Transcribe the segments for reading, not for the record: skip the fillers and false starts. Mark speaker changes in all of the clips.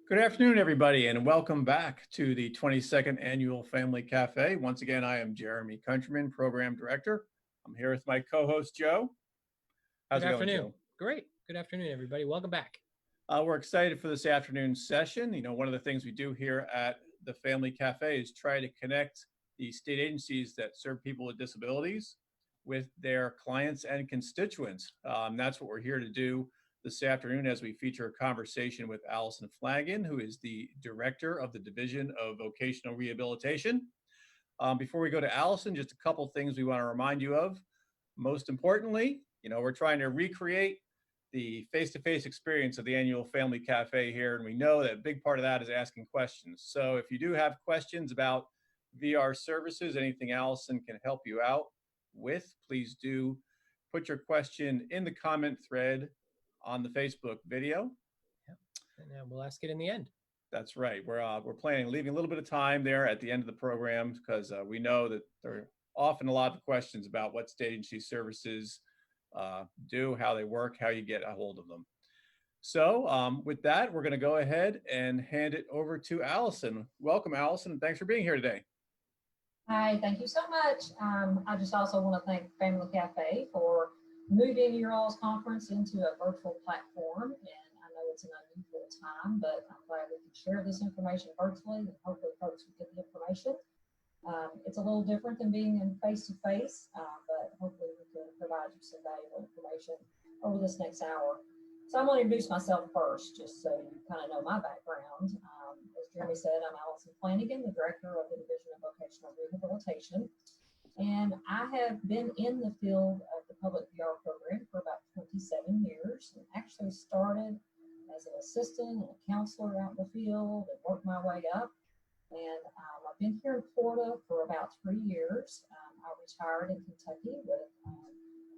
Speaker 1: Good afternoon, everybody, and welcome back to the 22nd Annual Family Cafe. Once again, I am Jeremy Countryman, Program Director. I'm here with my co-host, Joe. How's it going, Joe?
Speaker 2: Great. Good afternoon, everybody. Welcome back.
Speaker 1: We're excited for this afternoon's session. You know, one of the things we do here at the Family Cafe is try to connect the state agencies that serve people with disabilities with their clients and constituents. That's what we're here to do this afternoon as we feature a conversation with Allison Flanagan, who is the Director of the Division of Vocational Rehabilitation. Before we go to Allison, just a couple things we want to remind you of. Most importantly, you know, we're trying to recreate the face-to-face experience of the annual Family Cafe here, and we know that a big part of that is asking questions. So if you do have questions about VR services, anything Allison can help you out with, please do put your question in the comment thread on the Facebook video.
Speaker 2: Yeah. And we'll ask it in the end.
Speaker 1: That's right. We're planning on leaving a little bit of time there at the end of the program because we know that there are often a lot of questions about what state agency services do, how they work, how you get a hold of them. So with that, we're going to go ahead and hand it over to Allison. Welcome, Allison, and thanks for being here today.
Speaker 3: Hi, thank you so much. I just also want to thank Family Cafe for moving your all's conference into a virtual platform. And I know it's an unusual time, but I'm glad we can share this information virtually and hopefully folks will get the information. It's a little different than being in face-to-face, but hopefully we can provide you some valuable information over this next hour. So I'm going to introduce myself first, just so you kind of know my background. As Jeremy said, I'm Allison Flanagan, the Director of the Division of Vocational Rehabilitation. And I have been in the field of the public VR program for about 27 years, and actually started as an assistant and a counselor out in the field and worked my way up. And I've been here in Florida for about 3 years. I retired in Kentucky with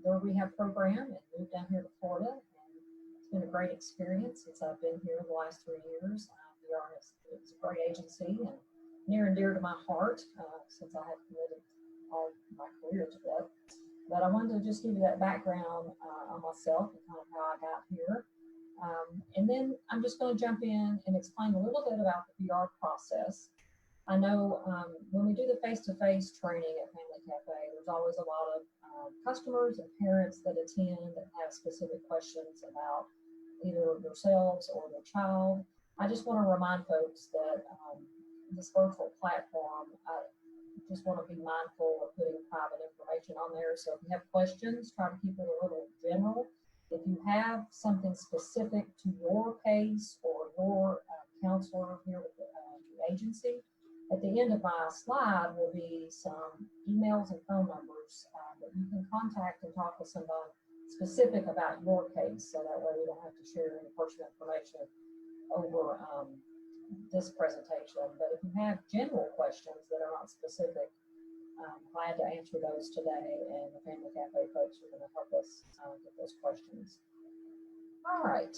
Speaker 3: their rehab program and moved down here to Florida. And it's been a great experience since I've been here the last 3 years. VR is a great agency and near and dear to my heart since I have committed all my career to it. But I wanted to just give you that background on myself and kind of how I got here. And then I'm just going to jump in and explain a little bit about the VR process. I know when we do the face-to-face training at Family Cafe, there's always a lot of customers and parents that attend that have specific questions about either themselves or their child. I just want to remind folks that this virtual platform, I just want to be mindful of putting private information on there. So if you have questions, try to keep it a little general. If you have something specific to your case or your counselor here with the agency, at the end of my slide will be some emails and phone numbers that you can contact and talk with someone specific about your case. So that way we don't have to share any personal information over this presentation. But if you have general questions that are not specific, I'm glad to answer those today, and the Family Cafe folks are going to help us get those questions. All right.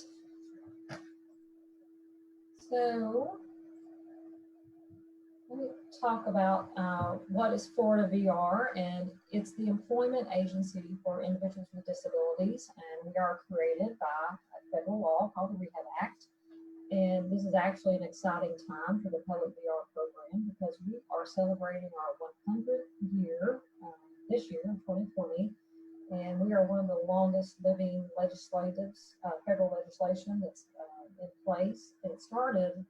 Speaker 3: So let me talk about what is Florida VR, and it's the employment agency for individuals with disabilities, and we are created by a federal law called the Rehab Act. And this is actually an exciting time for the public VR program because we are celebrating our 100th year this year in 2020. And we are one of the longest living federal legislation that's in place. And it started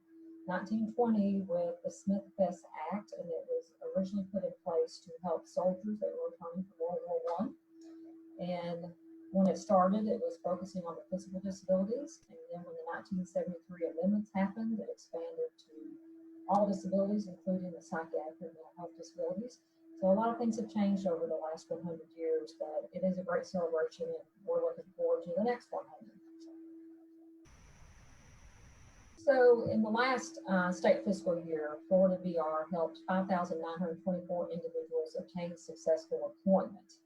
Speaker 3: 1920 with the Smith-Fest Act, and it was originally put in place to help soldiers that were returning from World War I. And when it started, it was focusing on the physical disabilities, and then when the 1973 amendments happened, it expanded to all disabilities, including the psychiatric and mental health disabilities. So a lot of things have changed over the last 100 years, but it is a great celebration, and we're looking forward to the next 100. So in the last state fiscal year, Florida VR helped 5,924 individuals obtain successful employment.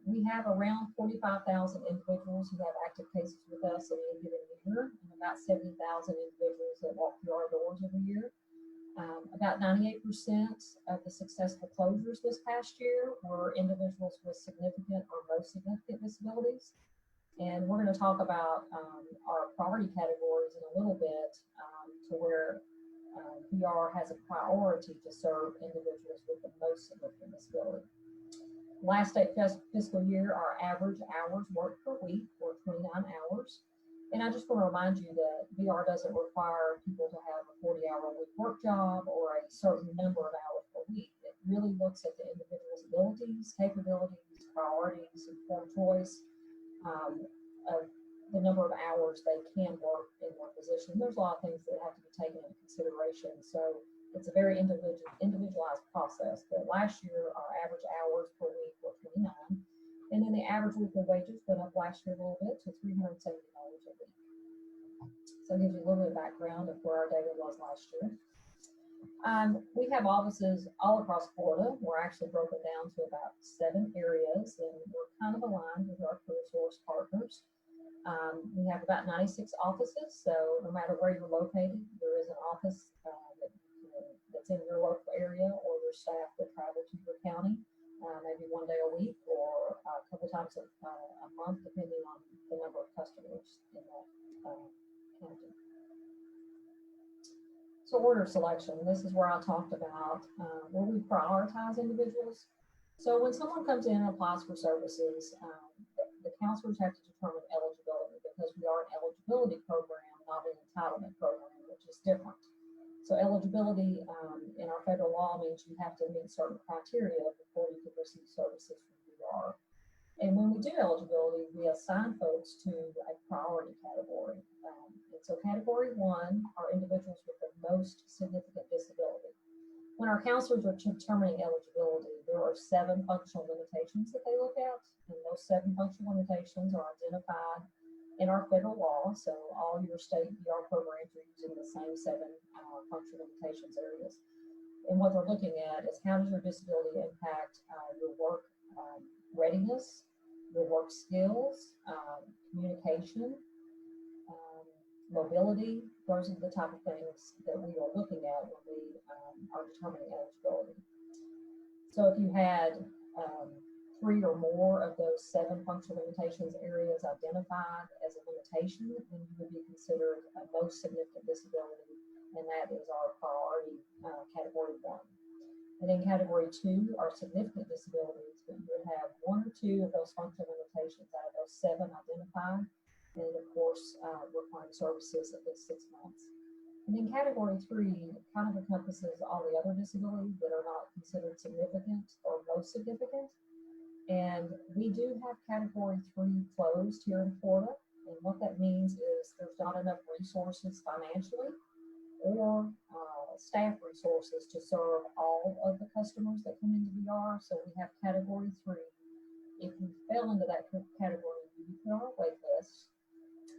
Speaker 3: We have around 45,000 individuals who have active cases with us in any given year, and about 70,000 individuals that walk through our doors every year. About 98% of the successful closures this past year were individuals with significant or most significant disabilities. And we're going to talk about our priority categories in a little bit. to where VR has a priority to serve individuals with the most significant disability. Last state fiscal year, our average hours worked per week were 29 hours. And I just want to remind you that VR doesn't require people to have a 40-hour-a-week work job or a certain number of hours per week. It really looks at the individual's abilities, capabilities, priorities, informed choice, of the number of hours they can work in one position. There's a lot of things that have to be taken into consideration. So it's a very individualized process. But last year, our average hours per week were 29. And then the average weekly wages went up last year a little bit to $370 a week. So it gives you a little bit of background of where our data was last year. We have offices all across Florida. We're actually broken down to about 7 areas, and we're kind of aligned with our career source partners. We have about 96 offices, so no matter where you're located, there is an office that's in your local area, or there's staff that travel to your county, maybe one day a week or a couple times a month, depending on the number of customers in that county. So order selection, this is where I talked about where we prioritize individuals. So when someone comes in and applies for services, the counselors have to determine eligibility, because we are an eligibility program, not an entitlement program, which is different. So eligibility in our federal law means you have to meet certain criteria before you can receive services from VR. And when we do eligibility, we assign folks to a priority category. And so category 1 are individuals with the most significant disability. When our counselors are determining eligibility, there are 7 functional limitations that they look at, and those 7 functional limitations are identified in our federal law. So all your state VR programs are using the same 7 functional limitations areas. And what they're looking at is, how does your disability impact your work readiness, your work skills, communication, mobility. Those are the type of things that we are looking at when we are determining eligibility. So if you had 3 or more of those 7 functional limitations areas identified as a limitation, then you would be considered a most significant disability, and that is our priority category 1. And then category 2 are significant disabilities, but you would have 1 or 2 of those functional limitations out of those 7 identified, and of course requiring services at least 6 months. And then category 3 kind of encompasses all the other disabilities that are not considered significant or most significant. And we do have category 3 closed here in Florida. And what that means is there's not enough resources financially or staff resources to serve all of the customers that come into VR. So we have category 3. If you fell into that category, you would be put on a wait list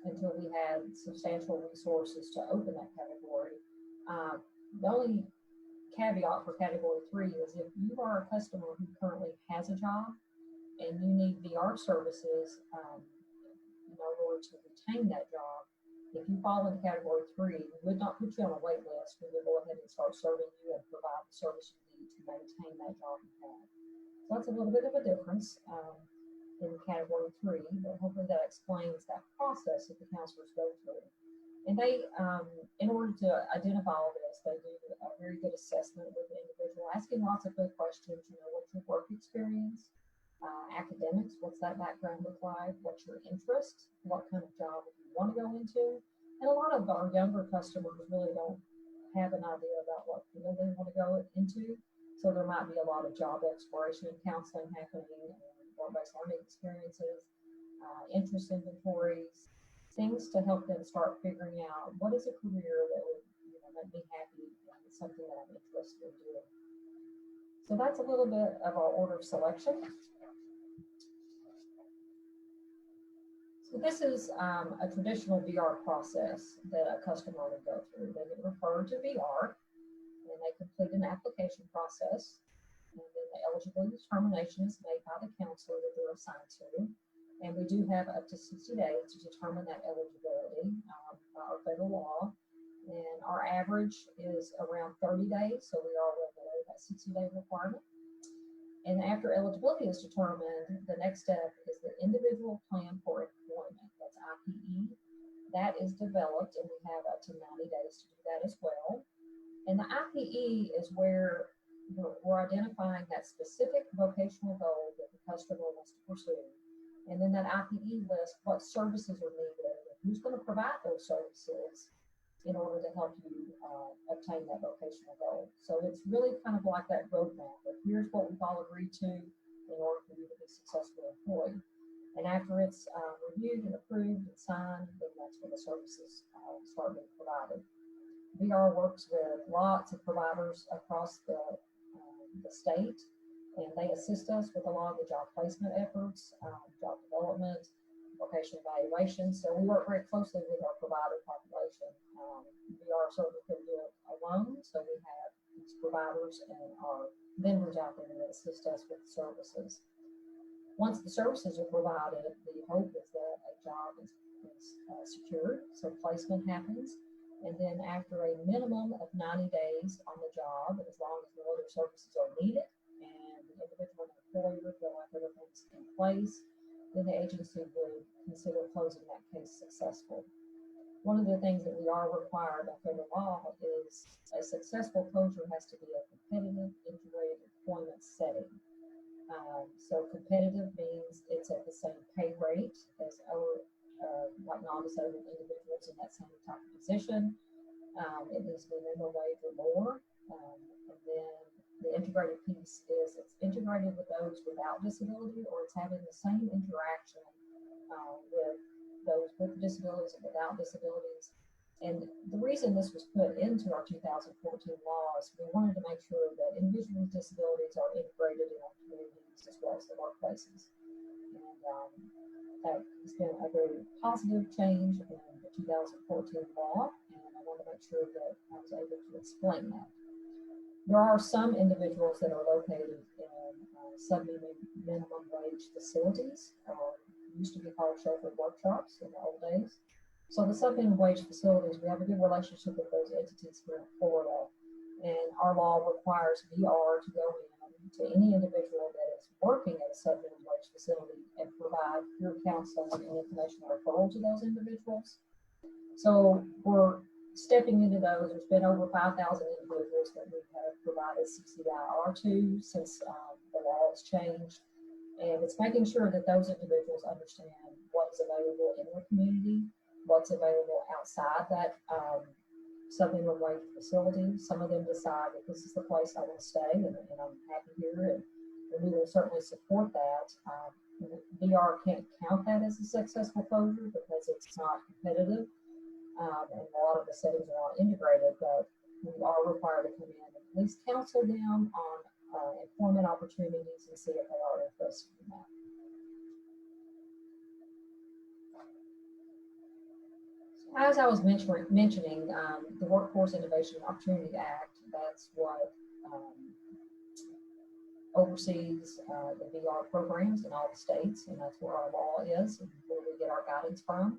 Speaker 3: until we had substantial resources to open that category. The only caveat for category 3 is if you are a customer who currently has a job and you need VR services in order to retain that job, if you fall into category 3, we would not put you on a wait list. We would go ahead and start serving you and provide the service you need to maintain that job you have. So that's a little bit of a difference in category 3, but hopefully that explains that process that the counselors go through. And they, in order to identify all this, they do a very good assessment with the individual, asking lots of good questions. What's your work experience? Academics, what's that background look like? What's your interest? What kind of job do you want to go into? And a lot of our younger customers really don't have an idea about what field they want to go into. So there might be a lot of job exploration and counseling happening, work-based learning experiences, interest inventories, things to help them start figuring out what is a career that would make me happy and something that I'm interested in doing. So that's a little bit of our order of selection. So this is a traditional VR process that a customer would go through. They get referred to VR, and they complete an application process, and then the eligibility determination is made by the counselor that they're assigned to. And we do have up to 60 days to determine that eligibility by our federal law. And our average is around 30 days, so we are well below that 60-day requirement. And after eligibility is determined, the next step is the individual plan for employment. That's IPE. that is developed, and we have up to 90 days to do that as well. And the IPE is where we're identifying that specific vocational goal that the customer wants to pursue. And then that IPE lists what services are needed, and who's going to provide those services in order to help you obtain that vocational goal. So it's really kind of like that roadmap of here's what we've all agreed to in order for you to be a successful employee. And after it's reviewed and approved and signed, then that's when the services start being provided. VR works with lots of providers across the state, and they assist us with a lot of the job placement efforts, job development, vocational evaluation. So we work very closely with our provider population. VR certainly couldn't do it alone, so we have these providers and our vendors out there that assist us with the services. Once the services are provided, the hope is that a job is secured, so placement happens. And then after a minimum of 90 days on the job, as long as no other services are needed and the individual and employer feel like everything's in place, then the agency would consider closing that case successful. One of the things that we are required by federal law is a successful closure has to be a competitive, integrated employment setting. So competitive means it's at the same pay rate as our like non-disabled individuals in that same type of position. It needs to be minimum wage or more. And then the integrated piece is it's integrated with those without disability, or it's having the same interaction with those with disabilities and without disabilities. And the reason this was put into our 2014 laws, we wanted to make sure that individuals with disabilities are integrated in our communities as well as the workplaces. And that has been a very positive change in the 2014 law, and I want to make sure that I was able to explain that. There are some individuals that are located in sub-minimum wage facilities, or used to be called sheltered workshops in the old days. So the sub-minimum wage facilities, we have a good relationship with those entities here in Florida, and our law requires VR to go in to any individual that is working at a sub-minimum wage facility and provide peer counseling and information referral to those individuals. So we're stepping into those. There's been over 5,000 individuals that we have provided CCIR to since the law has changed. And it's making sure that those individuals understand what is available in their community, what's available outside that sub-minimum wage facility. Some of them decide that this is the place I want to stay, and I'm happy here, and we will certainly support that. VR can't count that as a successful closure because it's not competitive, and a lot of the settings are not integrated, but we are required to come in and at least counsel them on employment opportunities and see if they are interested in that. As I was mentioning, the Workforce Innovation and Opportunity Act, that's what oversees the VR programs in all the states, and that's where our law is and where we get our guidance from.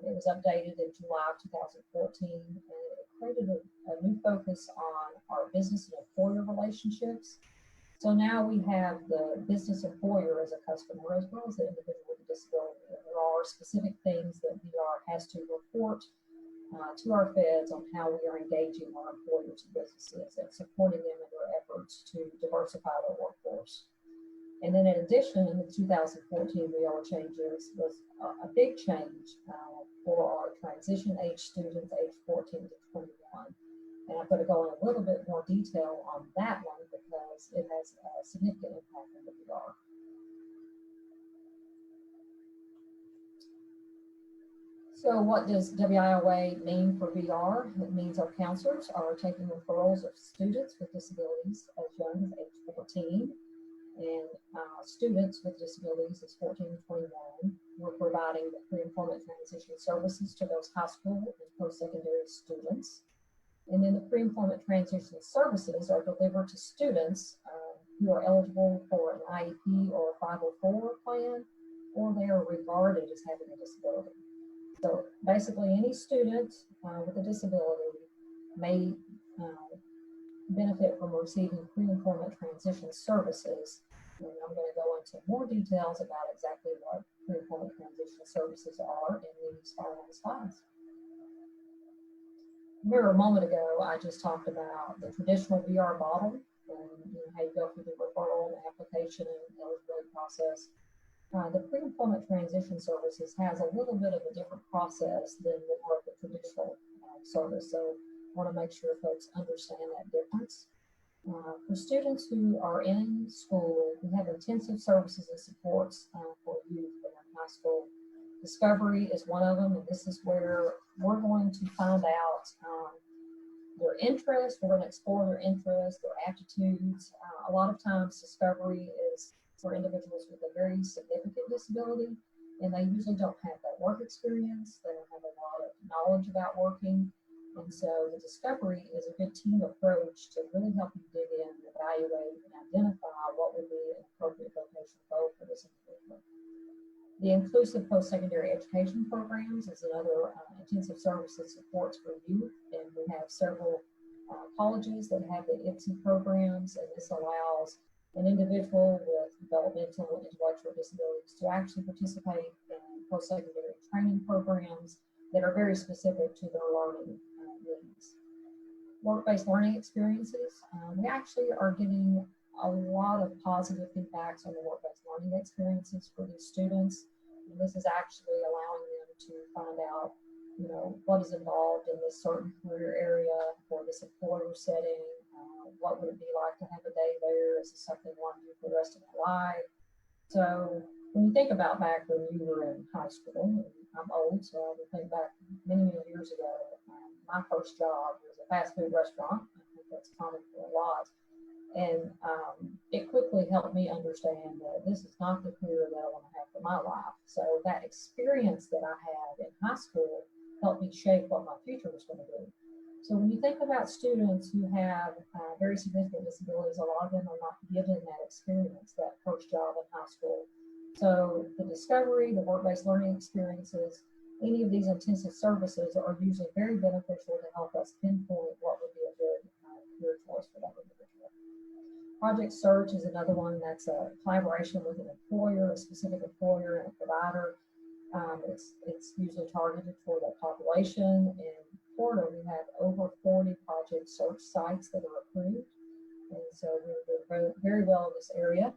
Speaker 3: It was updated in July of 2014, and it created a new focus on our business and employer relationships. So now we have the business employer as a customer, as well as the individual with a disability. There are specific things that VR has to report to our feds on how we are engaging our employers and businesses and supporting them in their efforts to diversify their workforce. And then in addition, in the 2014 VR changes was a big change for our transition age students, age 14 to 21. And I'm going to go in a little bit more detail on that one because it has a significant impact on the VR. So what does WIOA mean for VR? It means our counselors are taking referrals of students with disabilities as young as age 14, and students with disabilities is 14 to 21. We're providing the pre-employment transition services to those high school and post-secondary students. And then the pre-employment transition services are delivered to students who are eligible for an IEP or a 504 plan, or they are regarded as having a disability. So basically any student with a disability may benefit from receiving pre-employment transition services. And I'm going to go into more details about exactly what pre-employment transition services are in these following slides. Remember a moment ago, I just talked about the traditional VR model and how you go through the referral, application, and eligibility process. The pre-employment transition services has a little bit of a different process than the traditional service. So I want to make sure folks understand that difference. For students who are in school, we have intensive services and supports for youth that are in high school. Discovery is one of them, and this is where we're going to find out their interests. We're going to explore their interests, their aptitudes. A lot of times, discovery is for individuals with a very significant disability, and they usually don't have that work experience. They don't have a lot of knowledge about working. And so the discovery is a good team approach to really help you dig in, evaluate, and identify what would be an appropriate vocational goal for this individual. The inclusive post-secondary education programs is another intensive services supports for youth, and we have several colleges that have the IPSI programs, and this allows an individual with developmental and intellectual disabilities to actually participate in post-secondary training programs that are very specific to their learning needs. Work-based learning experiences, we actually are getting a lot of positive feedbacks on the work-based learning experiences for these students. And this is actually allowing them to find out, what is involved in this certain career area or this employer setting. What would it be like to have a day there? Is this something you want to do for the rest of your life? So when you think about back when you were in high school, I'm old, so I would think back many, many years ago, my first job was a fast food restaurant. I think that's common for a lot. And it quickly helped me understand that this is not the career that I want to have for my life. So that experience that I had in high school helped me shape what my future was going to be. So when you think about students who have very significant disabilities, a lot of them are not given that experience, that first job in high school. So the discovery, the work-based learning experiences, any of these intensive services are usually very beneficial to help us pinpoint what would be a good career choice for that individual. Project Search is another one that's a collaboration with an employer, a specific employer and a provider. It's usually targeted for the population. In Florida, we have over 40 Project Search sites that are approved. And so we're doing very well in this area.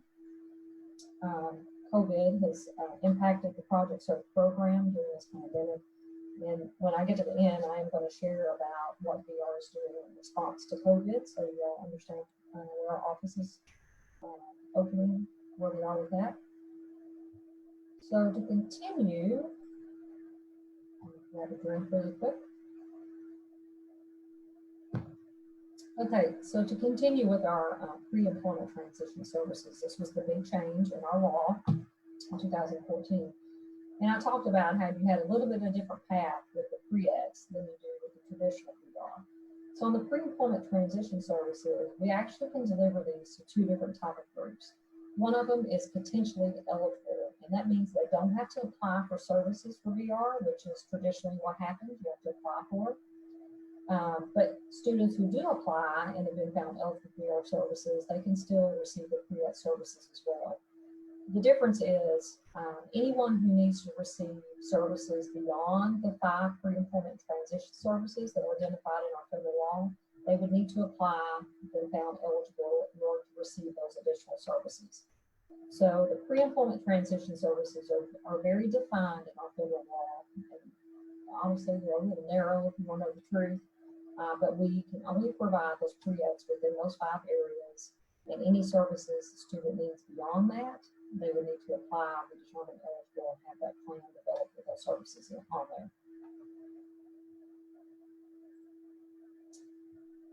Speaker 3: COVID has impacted the Project Search program during this pandemic. And when I get to the end, I am going to share about what VR is doing in response to COVID, so you all understand where our office is opening, where we are with that. So to continue, I'll grab a drink really quick. Okay, so to continue with our pre-employment transition services, this was the big change in our law in 2014. And I talked about how you had a little bit of a different path with the pre-ex than you do with the traditional VR. So on the pre-employment transition services, we actually can deliver these to two different type of groups. One of them is potentially eligible, and that means they don't have to apply for services for VR, which is traditionally what happens. You have to apply for it. But students who do apply and have been found eligible for VR services, they can still receive the pre-ex services as well. The difference is anyone who needs to receive services beyond the 5 pre-employment transition services that are identified in our federal law, they would need to apply and been found eligible in order to receive those additional services. So the pre-employment transition services are very defined in our federal law. And honestly, they're a little narrow if you want to know the truth, but we can only provide those pre-ex within those 5 areas, and any services the student needs beyond that, they would need to apply to determine eligible and have that plan developed with those services on there.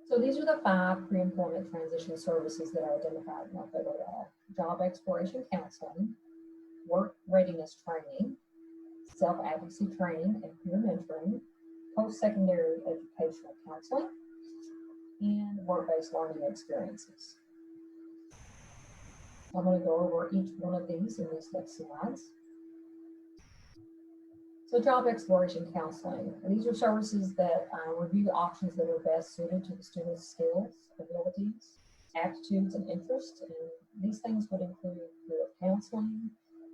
Speaker 3: So these are the 5 pre-employment transition services that are identified in our federal law: job exploration counseling, work readiness training, self-advocacy training and peer mentoring, post-secondary educational counseling, and work-based learning experiences. I'm going to go over each one of these in these next slides. So job exploration counseling. These are services that review options that are best suited to the student's skills, abilities, aptitudes, and interests. And these things would include career counseling,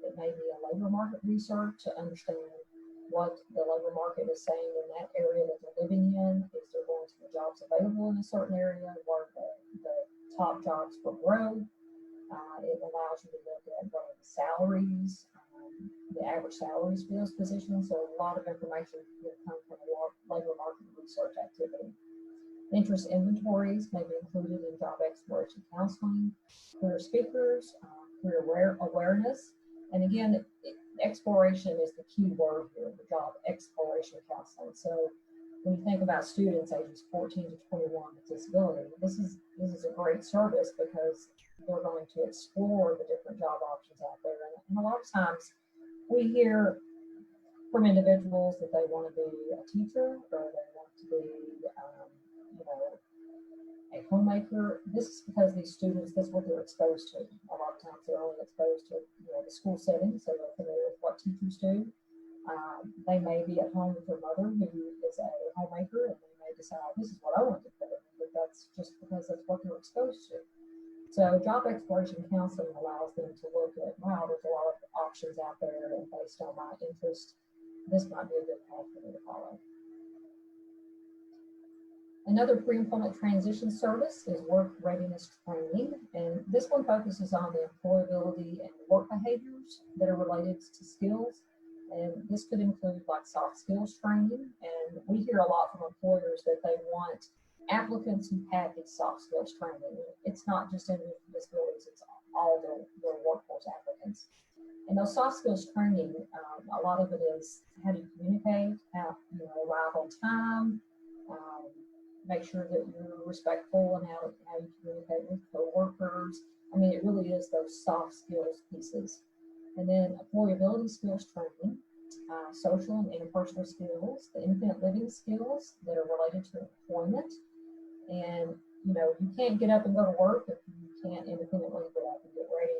Speaker 3: It may be a labor market research to understand what the labor market is saying in that area that they're living in. Is there going to be jobs available in a certain area? What are the top jobs for growth? It allows you to look at what are the salaries, the average salaries for those positions. So a lot of information can come from a labor market research activity. Interest inventories may be included in job exploration counseling, career speakers, career awareness. And again, exploration is the key word here, the job exploration counseling. So when you think about students ages 14 to 21 with disability, this is a great service because they're going to explore the different job options out there. And a lot of times we hear from individuals that they want to be a teacher or they want to be, a homemaker. This is because these students, that's what they're exposed to. A lot of times they're only exposed to the school setting, so they're familiar with what teachers do. They may be at home with their mother who is a homemaker, and they may decide this is what I want to do, but that's just because that's what they're exposed to. So job exploration counseling allows them to look at, wow, there's a lot of options out there, and based on my interest, this might be a good path for me to follow. Another pre-employment transition service is work readiness training, and this one focuses on the employability and work behaviors that are related to skills. And this could include like soft skills training, and we hear a lot from employers that they want applicants who have these soft skills training. It's not just individuals with disabilities, it's all their workforce applicants. And those soft skills training, a lot of it is how do you communicate, how arrive on time, make sure that you're respectful and how you communicate with coworkers. I mean, it really is those soft skills pieces. And then employability skills training, social and interpersonal skills, the independent living skills that are related to employment. And, you can't get up and go to work if you can't independently get up and get ready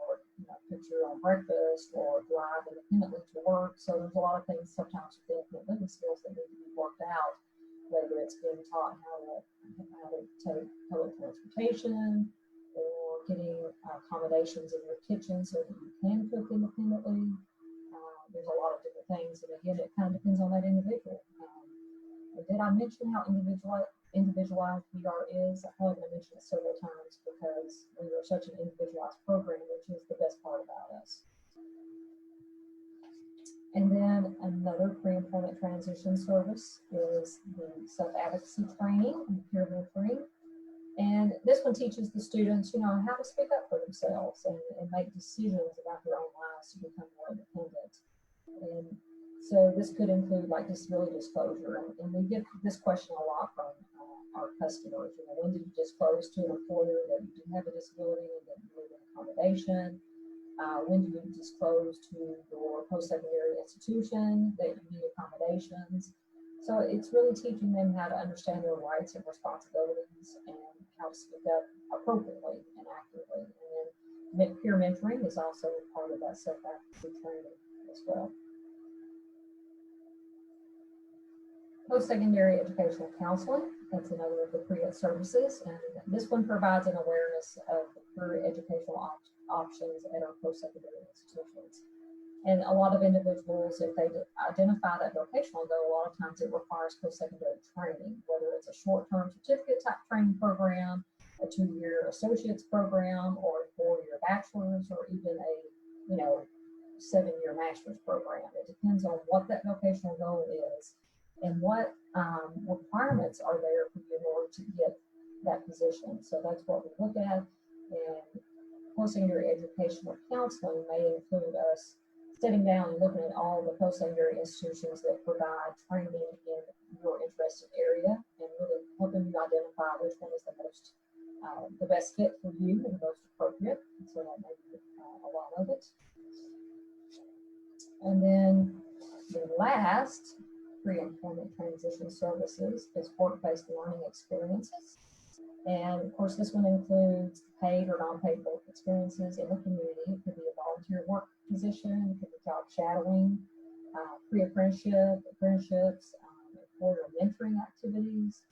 Speaker 3: or, put your own breakfast or drive independently to work. So there's a lot of things sometimes with independent living skills that need to be worked out, whether it's being taught how to take public transportation or getting accommodations in your kitchen so that you can cook independently. There's a lot of different things, and again, it kind of depends on that individual. And did I mention how individualized VR is? I probably going to mention it several times because we are such an individualized program, which is the best part about us. And then another pre-employment transition service is the self-advocacy training and peer mentoring. And this one teaches the students, how to speak up for themselves and make decisions about their own lives to become more independent. And so this could include like disability disclosure. And we get this question a lot from our customers. When did you disclose to an employer that you do have a disability and that you need an accommodation? When do you disclose to your post-secondary institution that you need accommodations? So it's really teaching them how to understand their rights and responsibilities and how to speak up appropriately and accurately. And then peer mentoring is also part of that self-advocacy training as well. Post-secondary educational counseling, that's another of the pre-ed services, and this one provides an awareness of the career educational options at our post-secondary institutions. And a lot of individuals, if they identify that vocational goal, a lot of times it requires post-secondary training, whether it's a short-term certificate type training program, a 2-year associate's program, or a 4-year bachelor's, or even a 7-year master's program. It depends on what that vocational goal is and what requirements are there for you in order to get that position. So that's what we look at. And post-secondary educational counseling may include us sitting down and looking at all the post-secondary institutions that provide training in your interested area and really helping you identify which one is the best fit for you and the most appropriate. So that may be a lot of it. And then the last pre-employment transition services is work-based learning experiences. And of course, this one includes paid or non-paid work experiences in the community. It could be a volunteer work position, it could be job shadowing, pre-apprenticeship, apprenticeships, employer mentoring activities.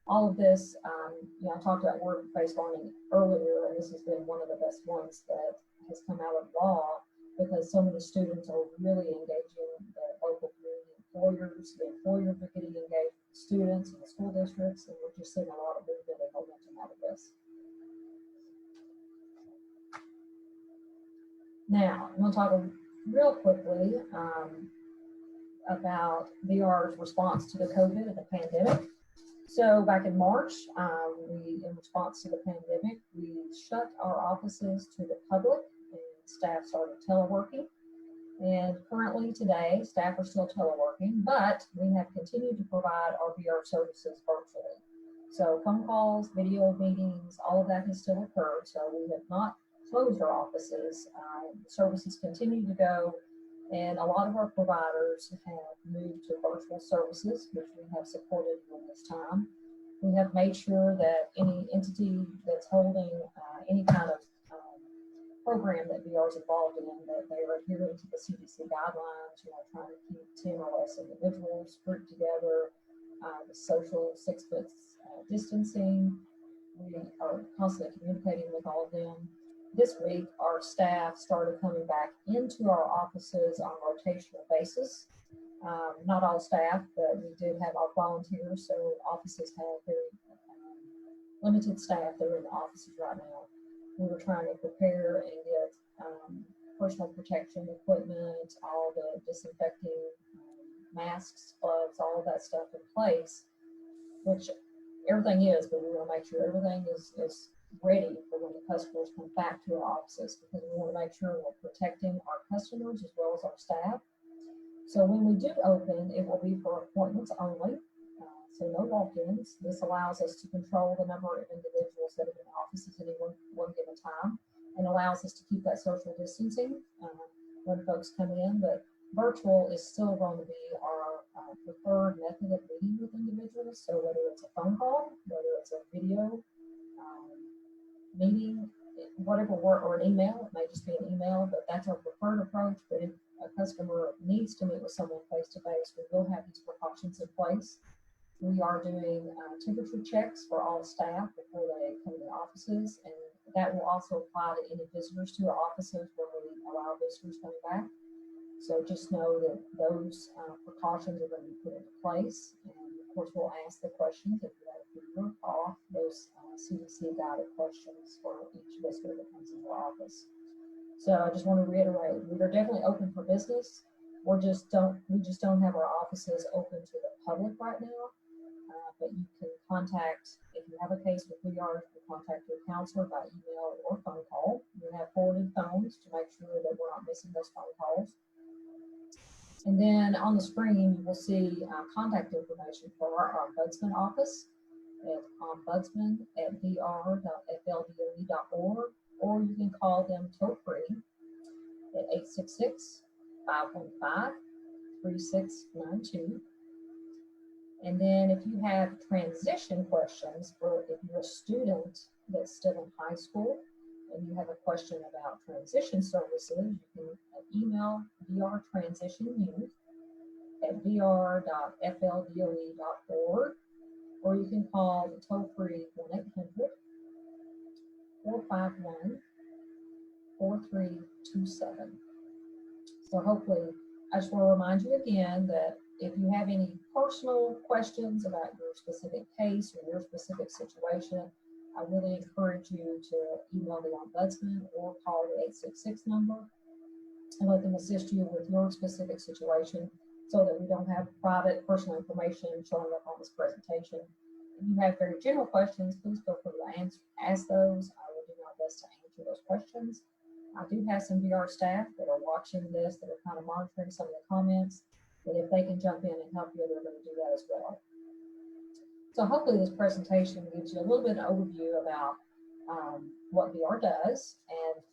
Speaker 3: All of this, I talked about work-based learning earlier, and this has been one of the best ones that has come out of law. because so many students are really engaging the local community employers. The employers are getting engaged with students and the school districts, and we're just seeing a lot of movement and momentum out of this. Now, I'm going to talk real quickly about VR's response to the COVID and the pandemic. So back in March, in response to the pandemic, we shut our offices to the public and staff started teleworking. And currently today, staff are still teleworking, but we have continued to provide our VR services virtually. So phone calls, video meetings, all of that has still occurred. So we have not closed our offices. Services continue to go, and a lot of our providers have moved to virtual services, which we have supported during this time. We have made sure that any entity that's holding any kind of program that VR is involved in, that they are adhering to the CDC guidelines, trying to keep 10 or less individuals grouped together, the social 6 foot distancing. We are constantly communicating with all of them. This week, our staff started coming back into our offices on a rotational basis. Not all staff, but we did have our volunteers, so offices have very limited staff that are in the offices right now. We were trying to prepare and get personal protection equipment, all the disinfecting masks, gloves, all of that stuff in place, which everything is, but we want to make sure everything is ready for when the customers come back to our offices, because we want to make sure we're protecting our customers as well as our staff. So when we do open, it will be for appointments only, so no walk-ins. This allows us to control the number of individuals that are in the offices at any one given time, and allows us to keep that social distancing when folks come in. But virtual is still going to be our preferred method of meeting with individuals. So whether it's a phone call, whether it's a video meeting, whatever, or an email, it may just be an email, but that's our preferred approach. But if a customer needs to meet with someone face-to-face, we will have these precautions in place. We are doing temperature checks for all staff before they come to the offices, and that will also apply to any visitors to our offices when we allow visitors coming back. So just know that those precautions are going to be put into place. And of course, we'll ask the questions if you have a fever, cough, those CDC guided questions for each visitor that comes into our office. So I just want to reiterate, we are definitely open for business. We just don't have our offices open to the public right now. But you can contact, if you have a case with VR, you can contact your counselor by email or phone call. We have forwarded phones to make sure that we're not missing those phone calls. And then on the screen, you will see contact information for our ombudsman office at ombudsman@vr.fldoe.org, or you can call them toll free at 866-515-3692. And then if you have transition questions, for if you're a student that's still in high school and you have a question about transition services, you can email VR Transition Youth at vr.fldoe.org, or you can call the toll-free 1-800-451-4327. So hopefully, I just want to remind you again that if you have any personal questions about your specific case or your specific situation, I really encourage you to email the ombudsman or call the 866 number and let them assist you with your specific situation, so that we don't have private personal information showing up on this presentation. If you have very general questions, please feel free to ask those. I will do my best to answer those questions. I do have some VR staff that are watching this, that are kind of monitoring some of the comments, that if they can jump in and help you, they're going to do that as well. So hopefully this presentation gives you a little bit of an overview about what VR does. And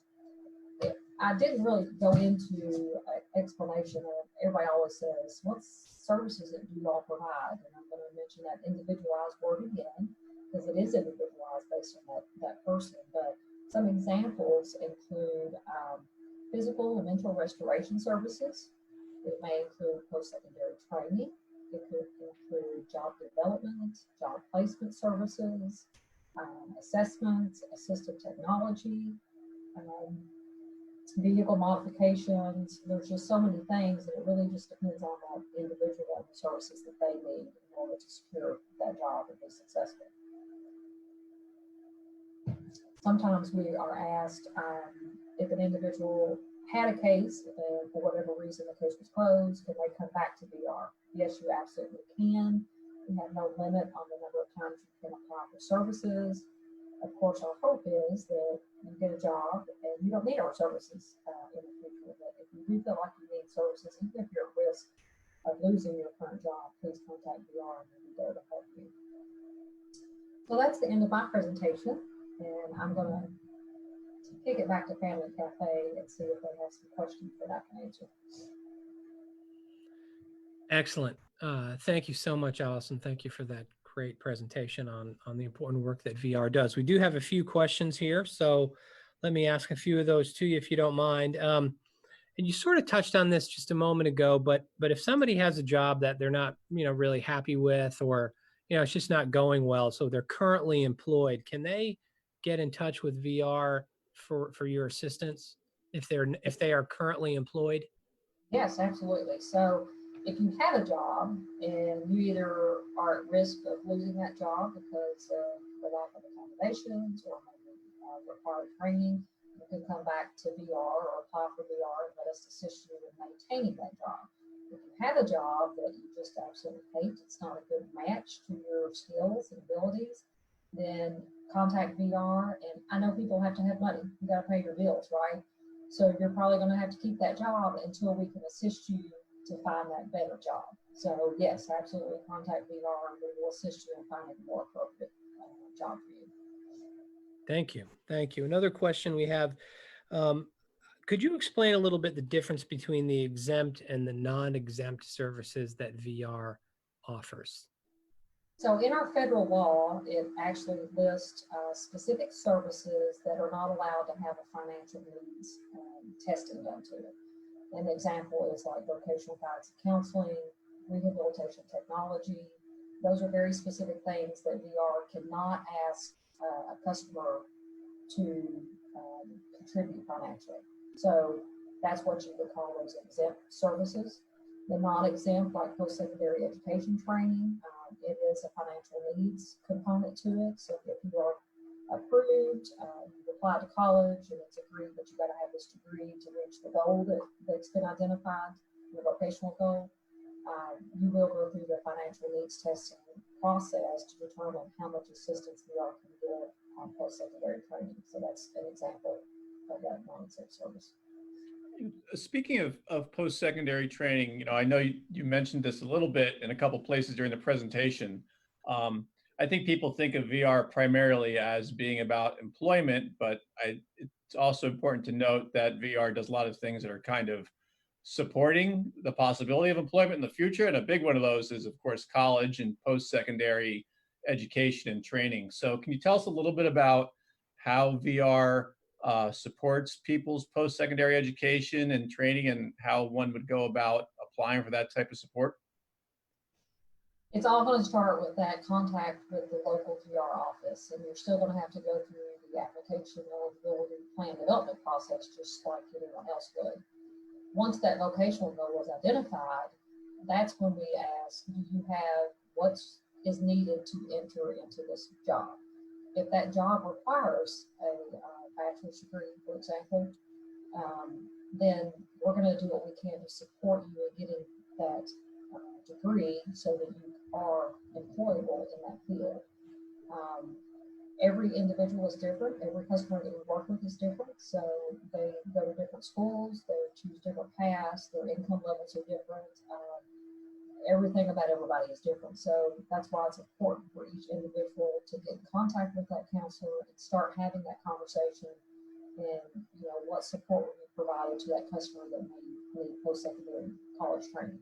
Speaker 3: I didn't really go into an explanation of, everybody always says, what services do you all provide? And I'm going to mention that individualized word again, because it is individualized based on that person. But some examples include physical and mental restoration services. It may include post-secondary training. It could include job development, job placement services, assessments, assistive technology, vehicle modifications. There's just so many things, and it really just depends on that individual and the services that they need in order to secure that job and be successful. Sometimes we are asked if an individual had a case and for whatever reason the case was closed, can they come back to VR? Yes, you absolutely can. We have no limit on the number of times you can apply for services. Of course, our hope is that you get a job and you don't need our services in the future. But if you do feel like you need services, even if you're at risk of losing your current job, please contact VR and we'll be there to help you. So that's the end of my presentation, and I'm going to kick it back to Family Cafe and see if they have some questions that I can answer.
Speaker 2: Excellent. Thank you so much, Allison. Thank you for that great presentation on the important work that VR does. We do have a few questions here, so let me ask a few of those to you if you don't mind. And you sort of touched on this just a moment ago, but if somebody has a job that they're not, really happy with, or it's just not going well, so they're currently employed, can they get in touch with VR for your assistance if they are currently employed?
Speaker 3: Yes, absolutely. So if you have a job and you either are at risk of losing that job because of the lack of accommodations or maybe required training, you can come back to VR or apply for VR and let us assist you in maintaining that job. If you have a job that you just absolutely hate, it's not a good match to your skills and abilities, then contact VR. And I know people have to have money. You got to pay your bills, right? So you're probably going to have to keep that job until we can assist you to find that better job. So yes, absolutely contact VR and we will assist you in finding a more appropriate job for you.
Speaker 2: Thank you. Thank you. Another question we have, could you explain a little bit the difference between the exempt and the non-exempt services that VR offers?
Speaker 3: So in our federal law, it actually lists specific services that are not allowed to have a financial needs testing done to it. An example is like vocational guidance and counseling, rehabilitation technology. Those are very specific things that VR cannot ask a customer to contribute financially. So that's what you would call those exempt services. The non-exempt, like post-secondary education training, it is a financial needs component to it. So if you are approved, you've applied to college and it's agreed that you got to have this degree to reach the goal that's been identified, your vocational goal, you will go through the financial needs testing process to determine how much assistance VR can give on post-secondary training. So that's an example of that non-exempt service.
Speaker 1: Speaking of post-secondary training, I know you mentioned this a little bit in a couple places during the presentation. I think people think of VR primarily as being about employment, but it's also important to note that VR does a lot of things that are kind of supporting the possibility of employment in the future. And a big one of those is, of course, college and post-secondary education and training. So can you tell us a little bit about how VR supports people's post-secondary education and training and how one would go about applying for that type of support?
Speaker 3: It's all going to start with that contact with the local VR office, and you're still going to have to go through the application eligibility plan development process just like anyone else would. Once that vocational goal was identified, that's when we ask, do you have what is needed to enter into this job? If that job requires a bachelor's degree, for example, then we're going to do what we can to support you in getting that degree so that you are employable in that field. Every individual is different. Every customer that we work with is different. So they go to different schools, they choose different paths, their income levels are different. Everything about everybody is different. So that's why it's important for each individual to get in contact with that counselor and start having that conversation and what support will be provided to that customer that may need post-secondary college training.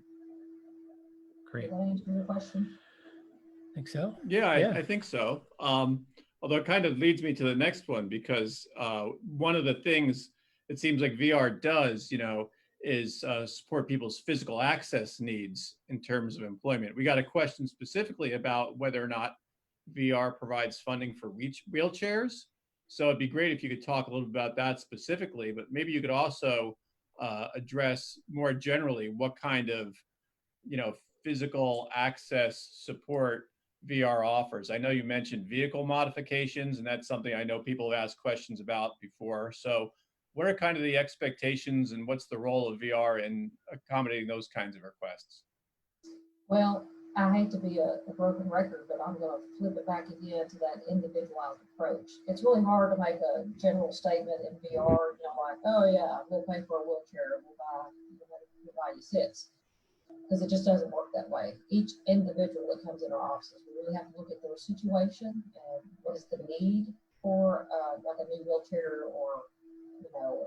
Speaker 2: Great.
Speaker 3: Did that answer your question?
Speaker 2: Think so?
Speaker 1: Yeah, I think so. Although it kind of leads me to the next one, because one of the things it seems like VR does, is support people's physical access needs in terms of employment. We got a question specifically about whether or not VR provides funding for wheelchairs. So it'd be great if you could talk a little bit about that specifically, but maybe you could also address more generally what kind of, you know, physical access support VR offers. I know you mentioned vehicle modifications, and that's something I know people have asked questions about before. So what are kind of the expectations and what's the role of VR in accommodating those kinds of requests?
Speaker 3: Well, I hate to be a broken record, but I'm going to flip it back again to that individualized approach. It's really hard to make a general statement in VR, you know, like, oh yeah, we'll pay for a wheelchair, we'll buy you six, because it just doesn't work that way. Each individual that comes in our offices, we really have to look at their situation and what is the need for like a new wheelchair, or you know,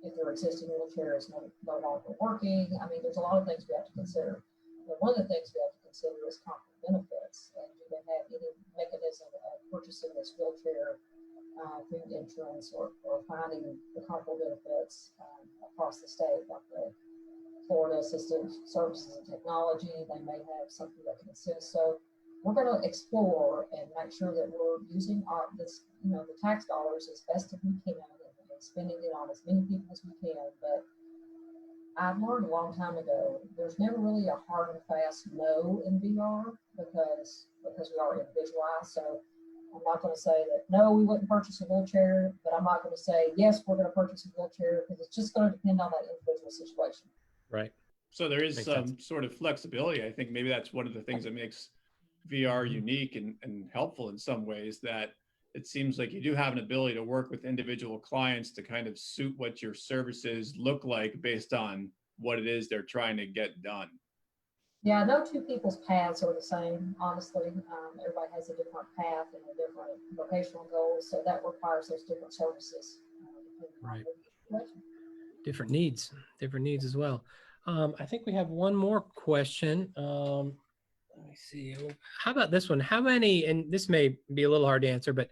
Speaker 3: if their existing wheelchair is no longer working. I mean, there's a lot of things we have to consider. But one of the things we have to consider is comparable benefits, and do they have any mechanism of purchasing this wheelchair through insurance, or finding the comparable benefits across the state, like the Florida Assistive Services and Technology. They may have something that can assist. So we're going to explore and make sure that we're using the tax dollars as best as we can, and spending it on as many people as we can. But I've learned a long time ago, there's never really a hard and fast no in VR, because we are individualized. So I'm not going to say that no, we wouldn't purchase a wheelchair, but I'm not going to say yes, we're going to purchase a wheelchair, because it's just going to depend on that individual situation.
Speaker 2: Right.
Speaker 1: So there is
Speaker 2: Makes
Speaker 1: some
Speaker 2: sense.
Speaker 1: sort of flexibility. I think maybe that's one of the things that makes VR unique and helpful in some ways, that it seems like you do have an ability to work with individual clients to kind of suit what your services look like based on what it is they're trying to get done.
Speaker 3: Yeah, no two people's paths are the same, honestly. Everybody has a different path and a different vocational goals, so that requires those different services.
Speaker 2: Right. Different needs as well. I think we have one more question. Let me see. How about this one? How many, and this may be a little hard to answer, but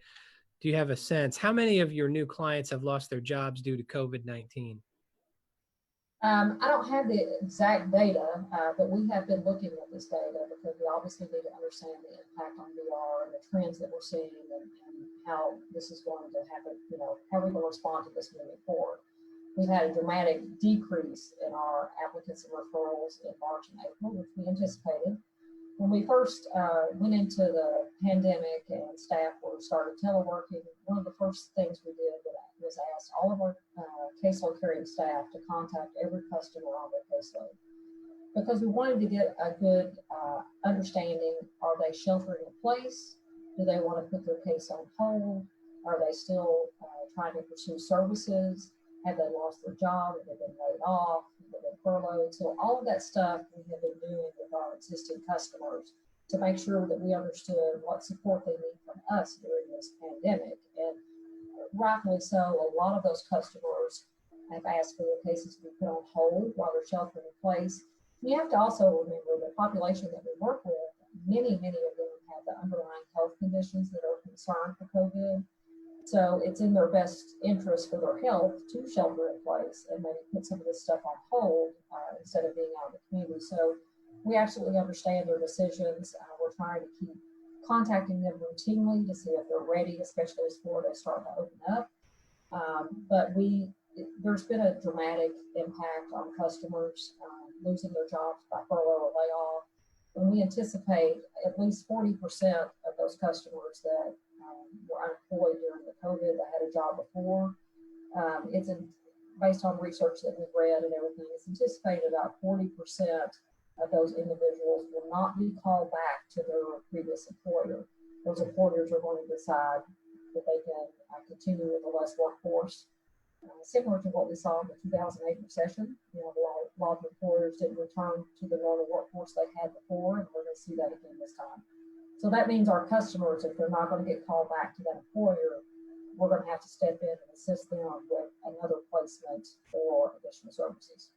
Speaker 2: do you have a sense, how many of your new clients have lost their jobs due to COVID-19?
Speaker 3: I don't have the exact data, but we have been looking at this data, because we obviously need to understand the impact on VR and the trends that we're seeing, and how this is going to happen, you know, how we're going to respond to this moving forward. We've had a dramatic decrease in our applicants and referrals in March and April, which we anticipated. When we first went into the pandemic and staff started teleworking, one of the first things we did was ask all of our caseload carrying staff to contact every customer on their caseload, because we wanted to get a good understanding. Are they sheltering in place? Do they want to put their case on hold? Are they still trying to pursue services? Have they lost their job? Have they been laid off? Have they been furloughed? So all of that stuff we have been doing with our existing customers to make sure that we understood what support they need from us during this pandemic. And rightfully so, a lot of those customers have asked for their cases to be put on hold while they're sheltering in place. And you have to also remember the population that we work with, many of them have the underlying health conditions that are a concern for COVID. So it's in their best interest for their health to shelter in place and maybe put some of this stuff on hold instead of being out in the community. So we absolutely understand their decisions. We're trying to keep contacting them routinely to see if they're ready, especially as Florida is starting to open up. But there's been a dramatic impact on customers losing their jobs by furlough or layoff. And we anticipate at least 40% of those customers that were unemployed during the COVID that had a job before. Based on research that we've read and everything, it's anticipated about 40% of those individuals will not be called back to their previous employer. Those employers are going to decide that they can continue with a less workforce. Similar to what we saw in the 2008 recession, you know, a lot of employers didn't return to the normal workforce they had before, and we're going to see that again this time. So that means our customers, if they're not going to get called back to that employer, we're going to have to step in and assist them with another placement or additional services.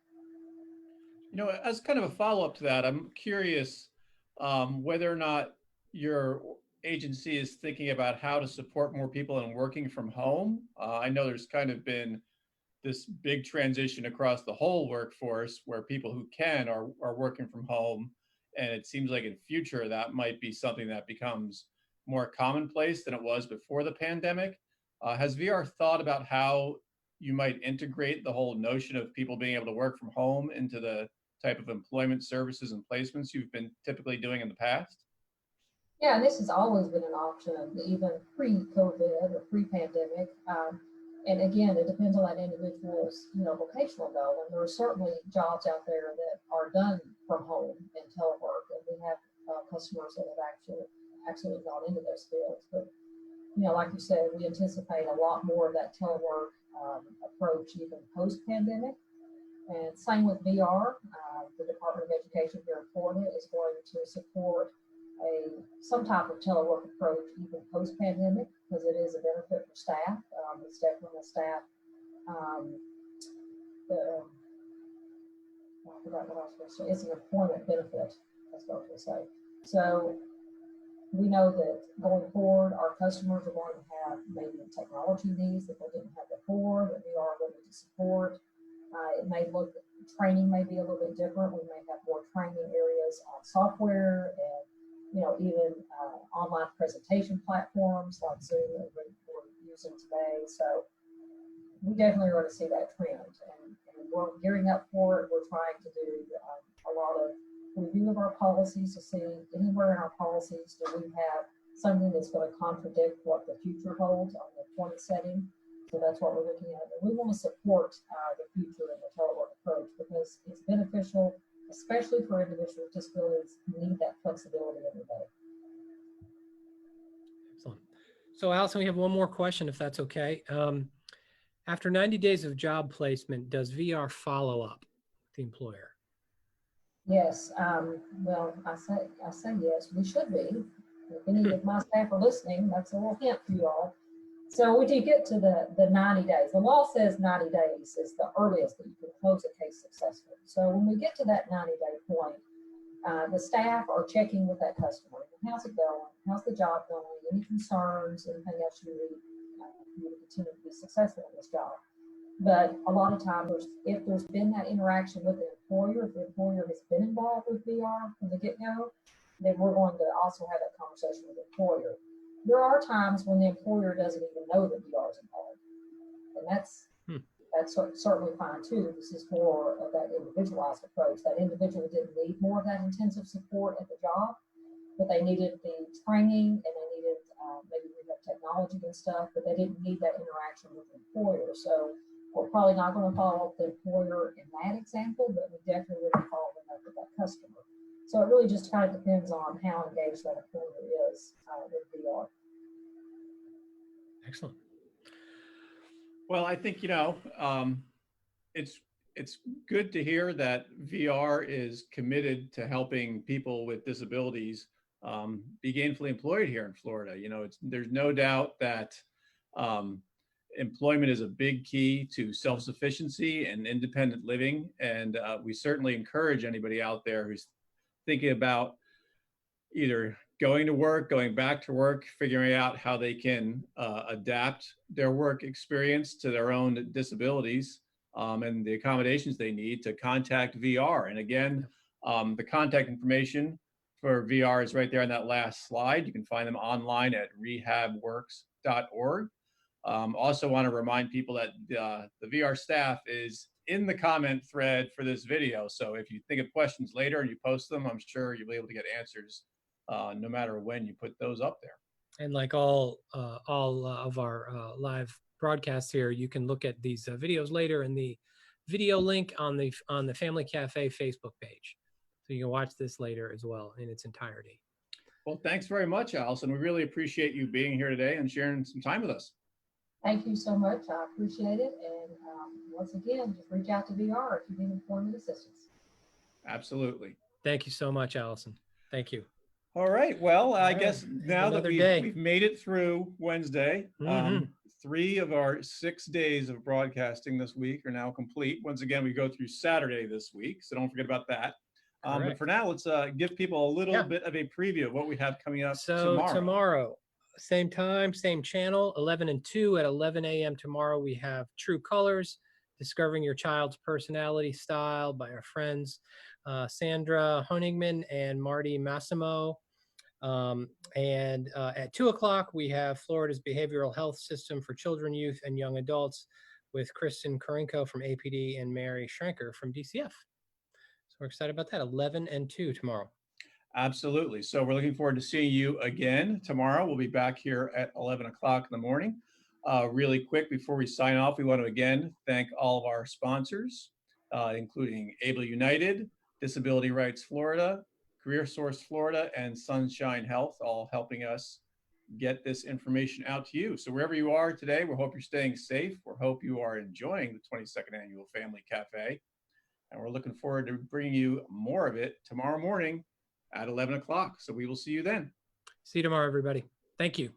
Speaker 1: You know, as kind of a follow-up to that, I'm curious whether or not your agency is thinking about how to support more people in working from home. I know there's kind of been this big transition across the whole workforce where people who can are working from home. And it seems like in future that might be something that becomes more commonplace than it was before the pandemic. Has VR thought about how you might integrate the whole notion of people being able to work from home into the type of employment services and placements you've been typically doing in the past?
Speaker 3: Yeah, and this has always been an option, even pre-COVID or pre-pandemic. And again, it depends on that individual's, vocational goal. And there are certainly jobs out there that are done from home and telework, and we have customers that have actually gone into those fields. But like you said, we anticipate a lot more of that telework approach even post-pandemic. And same with VR. The Department of Education here in Florida is going to support some type of telework approach even post-pandemic, because it is a benefit for staff. It's definitely a staff. I forgot what I was going to say. It's an employment benefit. That's what I was going to say. So we know that going forward, our customers are going to have maybe technology needs that they didn't have before, that we are going to support. It may look, training may be a little bit different. We may have more training areas on software and, even online presentation platforms like Zoom that we're using today. So we definitely are going to see that trend, and we're gearing up for it. We're trying to do a lot of review of our policies to see anywhere in our policies do we have something that's going to contradict what the future holds on the employment setting. So that's what we're looking at. And we want to support the future in the telework approach because it's beneficial, especially for individuals with disabilities who need that flexibility every day.
Speaker 2: Excellent. So Allison, we have one more question, if that's okay. After 90 days of job placement, does VR follow up with the employer?
Speaker 3: Yes. Well, I say yes, we should be. If any of my staff are listening, that's a little hint for you all. So we do get to the 90 days. The law says 90 days is the earliest that you can close a case successfully. So when we get to that 90-day point, the staff are checking with that customer. How's it going? How's the job going? Any concerns? Anything else you need to continue to be successful in this job? But a lot of times, if there's been that interaction with the employer, if the employer has been involved with VR from the get-go, then we're going to also have that conversation with the employer. There are times when the employer doesn't even know that VR is involved, and that's certainly fine too. This is more of that individualized approach. That individual didn't need more of that intensive support at the job, but they needed the training and they needed maybe we have technology and stuff, but they didn't need that interaction with the employer. So we're probably not going to follow up the employer in that example, but we definitely would be following up with that customer. So it really just kind of depends on how engaged that employer is with VR.
Speaker 2: Excellent.
Speaker 1: Well, I think, it's good to hear that VR is committed to helping people with disabilities be gainfully employed here in Florida. There's no doubt that employment is a big key to self-sufficiency and independent living. And we certainly encourage anybody out there who's thinking about either going to work, going back to work, figuring out how they can adapt their work experience to their own disabilities and the accommodations they need to contact VR. And again, the contact information for VR is right there on that last slide. You can find them online at rehabworks.org. Also want to remind people that the VR staff is in the comment thread for this video. So if you think of questions later and you post them, I'm sure you'll be able to get answers no matter when you put those up there. And
Speaker 2: like all of our live broadcasts here, you can look at these videos later in the video link on the Family Cafe Facebook page. So you can watch this later as well in its entirety. Well, thanks very much, Allison. We really appreciate you being here today and sharing some time with us.
Speaker 3: Thank you so much. I appreciate it. And once again, just reach out to VR if you need employment assistance.
Speaker 1: Absolutely.
Speaker 2: Thank you so much, Allison. Thank you.
Speaker 1: All right. Well, I guess now that we've made it through Wednesday, 3 of our 6 days of broadcasting this week are now complete. Once again, we go through Saturday this week, so don't forget about that. But for now, let's give people a little bit of a preview of what we have coming up tomorrow.
Speaker 2: Same time, same channel, 11 and 2 at 11 a.m. tomorrow. We have True Colors, Discovering Your Child's Personality Style by our friends Sandra Honigman and Marty Massimo. And at 2 o'clock, we have Florida's Behavioral Health System for Children, Youth, and Young Adults with Kristen Karenko from APD and Mary Schrenker from DCF. So we're excited about that. 11 and 2 tomorrow.
Speaker 1: Absolutely. So we're looking forward to seeing you again tomorrow. We'll be back here at 11 o'clock in the morning. Really quick, before we sign off, we want to again thank all of our sponsors, including Able United, Disability Rights Florida, Career Source Florida, and Sunshine Health, all helping us get this information out to you. So wherever you are today, we hope you're staying safe. We hope you are enjoying the 22nd Annual Family Cafe. And we're looking forward to bringing you more of it tomorrow morning at 11 o'clock. So we will see you then.
Speaker 2: See you tomorrow, everybody. Thank you.